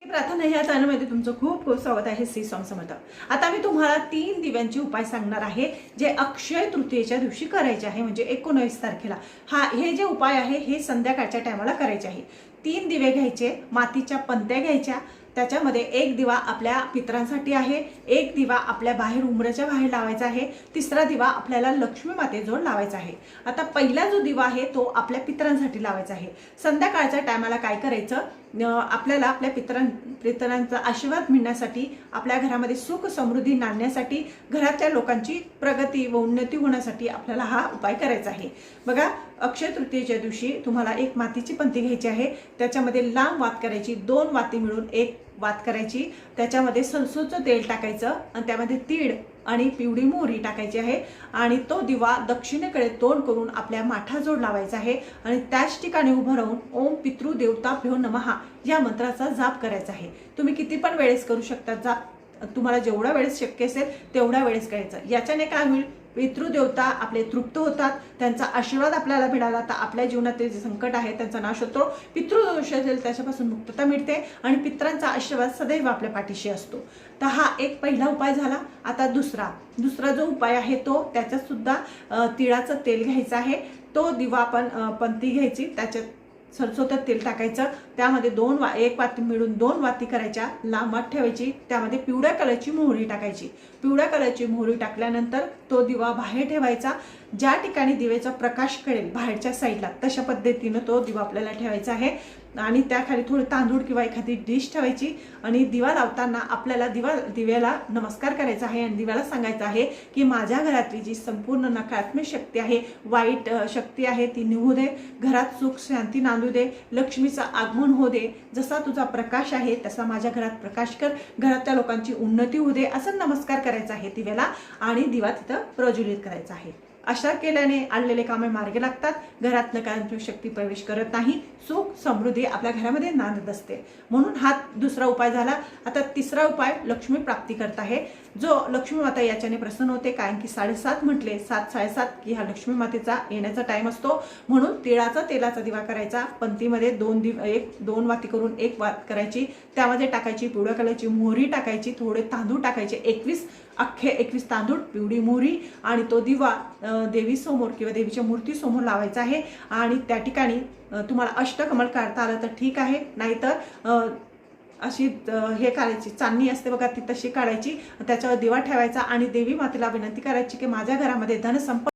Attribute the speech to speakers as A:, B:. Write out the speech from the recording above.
A: प्रार्थना ह्या चॅनलमध्ये तुमचं खूप खूप स्वागत आहे. श्री स्वामी समर्थ. आता मी तुम्हाला 3 दिव्यांचे उपाय सांगणार आहे जे अक्षय तृतीयेच्या दिवशी करायचे आहे, म्हणजे 19 तारखेला. हे जे उपाय आहे हे संध्याकाळच्या टायमाला करायचे आहे. 3 दिवे घ्यायचे, मातीच्या पंत्या घ्यायच्या, त्याच्यामध्ये एक दिवा आपल्या पितरांसाठी आहे, एक दिवा आपल्या बाहेर उंबऱ्याच्या बाहेर लावायचा आहे, तिसरा दिवा आपल्याला लक्ष्मी मातेजवळ लावायचा आहे. आता पहिला जो दिवा आहे तो आपल्या पितरांसाठी लावायचा आहे. संध्याकाळच्या टायमाला काय करायचं, आपल्याला आपल्या पितरांचा आशीर्वाद मिळण्यासाठी, आपल्या घरामध्ये सुख समृद्धी नांदण्यासाठी, घरातल्या लोकांची प्रगती व उन्नती होण्यासाठी आपल्याला हा उपाय करायचा आहे. बघा, अक्षय तृतीयेच्या दिवशी तुम्हाला एक मातीची पंती घ्यायची आहे, त्याच्यामध्ये लांब वात करायची, 2 वाती मिळून एक वात करायची, त्याच्यामध्ये सरसोचं तेल टाकायचं आणि त्यामध्ये तीळ आणि पिवळी मोहरी टाकायची आहे आणि तो दिवा दक्षिणेकडे तोंड करून आपल्या माठाजवळ लावायचा आहे आणि त्याच ठिकाणी उभं राहून ओम पितृदेवताभ्यो नमः या मंत्राचा जाप करायचा आहे. तुम्ही किती पण वेळेस करू शकता जाप, तुम्हाला जेवढा वेळेस शक्य असेल तेवढा वेळेस करायचं. याच्याने काय होईल, पितृदेवता आपले तृप्त होतात, त्यांचा आशीर्वाद आपल्याला मिळाला तर आपल्या जीवनातील जे संकट आहे त्यांचा नाश होतो, पितृदोष असेल त्याच्यापासून मुक्तता मिळते आणि पितरांचा आशीर्वाद सदैव आपल्या पाठीशी असतो. तर हा एक पहिला उपाय झाला. आता दुसरा जो उपाय आहे तो त्याच्यात सुद्धा तिळाचं तेल घ्यायचं आहे. तो दिवा आपण पंती घ्यायची, त्याच्यात सरसोचं तेल टाकायचं, त्यामध्ये एक वाती मिळून 2 वाती करायच्या, लांब वात ठेवायची, त्यामध्ये पिवळ्या कलरची मोहरी टाकायची. पिवळ्या कलरची मोहरी टाकल्यानंतर तो दिवा बाहेर ठेवायचा. ज्या ठिकाणी दिवेचा प्रकाश कळेल बाहेरच्या साईडला तशा पद्धतीनं तो दिवा आपल्याला ठेवायचा आहे आणि त्याखाली थोडे तांदूळ किंवा एखादी डिश ठेवायची आणि दिवा लावताना आपल्याला दिव्याला नमस्कार करायचा आहे आणि दिव्याला सांगायचं आहे की माझ्या घरातली जी संपूर्ण नकारात्मक शक्ती आहे, वाईट शक्ती आहे ती निघू दे, घरात सुख शांती नांदू दे, लक्ष्मीचं आगमन होऊ दे, जसा तुझा प्रकाश आहे तसा माझ्या घरात प्रकाश कर, घरातल्या लोकांची उन्नती होऊ दे, असं नमस्कार करायचा आहे दिव्याला आणि दिवा तिथं प्रज्वलित करायचा आहे. अशा केल्याने आणलेले कामे मार्गी लागतात, घरात नकारात्मक शक्ती प्रवेश करत नाही, सुख समृद्धी आपल्या घरामध्ये नांदत असते. म्हणून हा दुसरा उपाय झाला. आता तिसरा उपाय लक्ष्मी प्राप्ती करता आहे, जो लक्ष्मी माता याच्याने प्रसन्न होते, कारण की 7:30 म्हटले, 7:30 की हा लक्ष्मी मातेचा येण्याचा टाइम असतो. म्हणून तेलाचा दिवा करायचा, पंतीमध्ये 2 वाती करून 1 वात करायची, त्यामध्ये टाकायची पिवळ्या कलरची मोहरी टाकायची, थोडे तांदूळ टाकायचे, 21 तांदूळ, पिवळी मोहरी आणि तो दिवा देवी समोर किंवा देवीच्या मूर्ती समोर लावायचा आहे आणि त्या ठिकाणी तुम्हाला अष्टकमल काढता आलं तर ठीक आहे, नाहीतर अशी हे काढायची चांदणी असते बघा ती तशी काढायची, त्याच्यावर दिवा ठेवायचा आणि देवी मातेला विनंती करायची की माझ्या घरामध्ये धनसंपदा